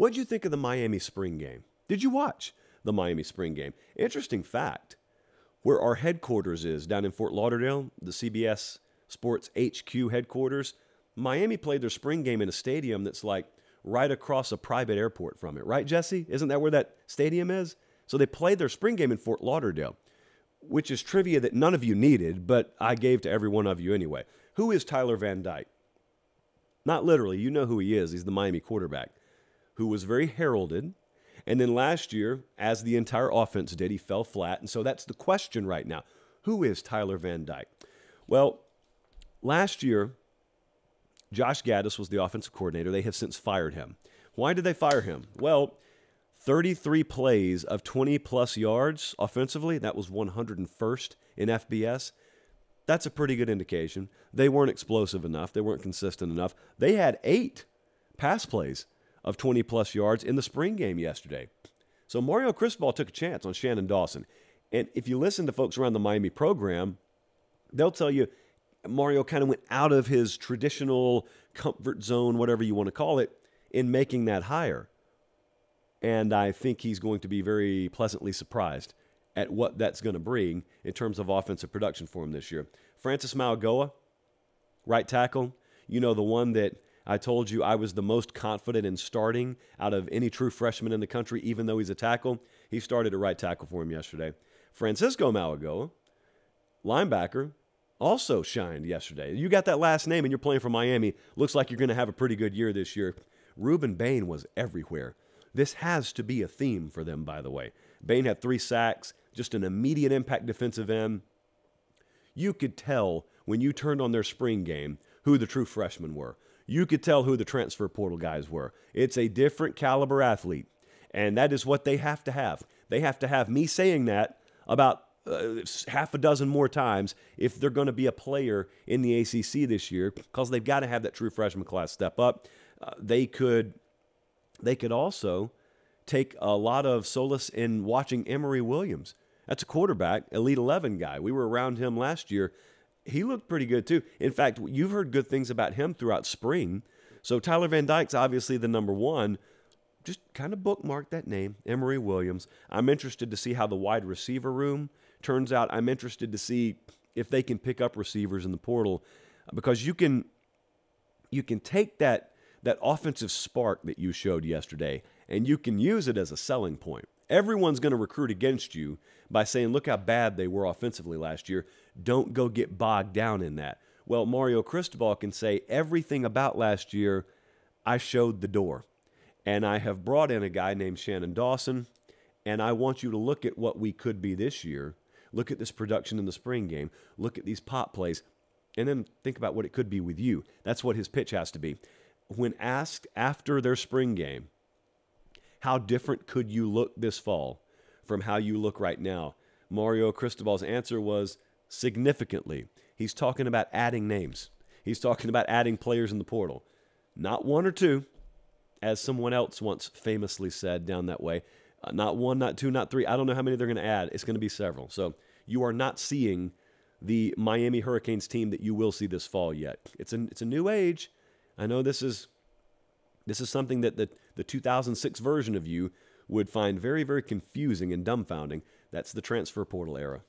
What'd you think of the Miami spring game? Did you watch the Miami spring game? Interesting fact, where our headquarters is down in Fort Lauderdale, the CBS Sports HQ headquarters, Miami played their spring game in a stadium that's like right across a private airport from it. Right, Jesse? Isn't that where that stadium is? So they played their spring game in Fort Lauderdale, which is trivia that none of you needed, but I gave to every one of you anyway. Who is Tyler Van Dyke? Not literally. You know who he is. He's the Miami quarterback who was very heralded. And then last year, as the entire offense did, he fell flat. And so that's the question right now. Who is Tyler Van Dyke? Well, last year, Josh Gaddis was the offensive coordinator. They have since fired him. Why did they fire him? Well, 33 plays of 20-plus yards offensively. That was 101st in FBS. That's a pretty good indication. They weren't explosive enough. They weren't consistent enough. They had 8 pass plays of 20-plus yards in the spring game yesterday. So Mario Cristobal took a chance on Shannon Dawson. And if you listen to folks around the Miami program, they'll tell you Mario kind of went out of his traditional comfort zone, whatever you want to call it, in making that hire. And I think he's going to be very pleasantly surprised at what that's going to bring in terms of offensive production for him this year. Francis Mauigoa, right tackle, you know, the one that I told you I was the most confident in starting out of any true freshman in the country, even though he's a tackle. He started at right tackle for him yesterday. Francisco Mauigoa, linebacker, also shined yesterday. You got that last name and you're playing for Miami. Looks like you're going to have a pretty good year this year. Reuben Bain was everywhere. This has to be a theme for them, by the way. Bain had 3 sacks, just an immediate impact defensive end. You could tell when you turned on their spring game who the true freshmen were. You could tell who the transfer portal guys were. It's a different caliber athlete, and that is what they have to have. They have to have me saying that about half a dozen more times if they're going to be a player in the ACC this year, because they've got to have that true freshman class step up. They could also take a lot of solace in watching Emory Williams. That's a quarterback, Elite 11 guy. We were around him last year. He looked pretty good too. In fact, you've heard good things about him throughout spring. So Tyler Van Dyke's obviously the number one. Just kind of bookmark that name, Emory Williams. I'm interested to see how the wide receiver room turns out. I'm interested to see if they can pick up receivers in the portal, because you can take that offensive spark that you showed yesterday, and you can use it as a selling point. Everyone's going to recruit against you by saying, look how bad they were offensively last year. Don't go get bogged down in that. Well, Mario Cristobal can say everything about last year, I showed the door. And I have brought in a guy named Shannon Dawson, and I want you to look at what we could be this year. Look at this production in the spring game. Look at these pop plays. And then think about what it could be with you. That's what his pitch has to be. When asked after their spring game, how different could you look this fall from how you look right now, Mario Cristobal's answer was significantly. He's talking about adding names. He's talking about adding players in the portal. Not 1 or 2, as someone else once famously said down that way. Not 1, not 2, not 3. I don't know how many they're going to add. It's going to be several. So you are not seeing the Miami Hurricanes team that you will see this fall yet. It's a new age. I know this is something that the 2006 version of you would find very, very confusing and dumbfounding. That's the transfer portal era.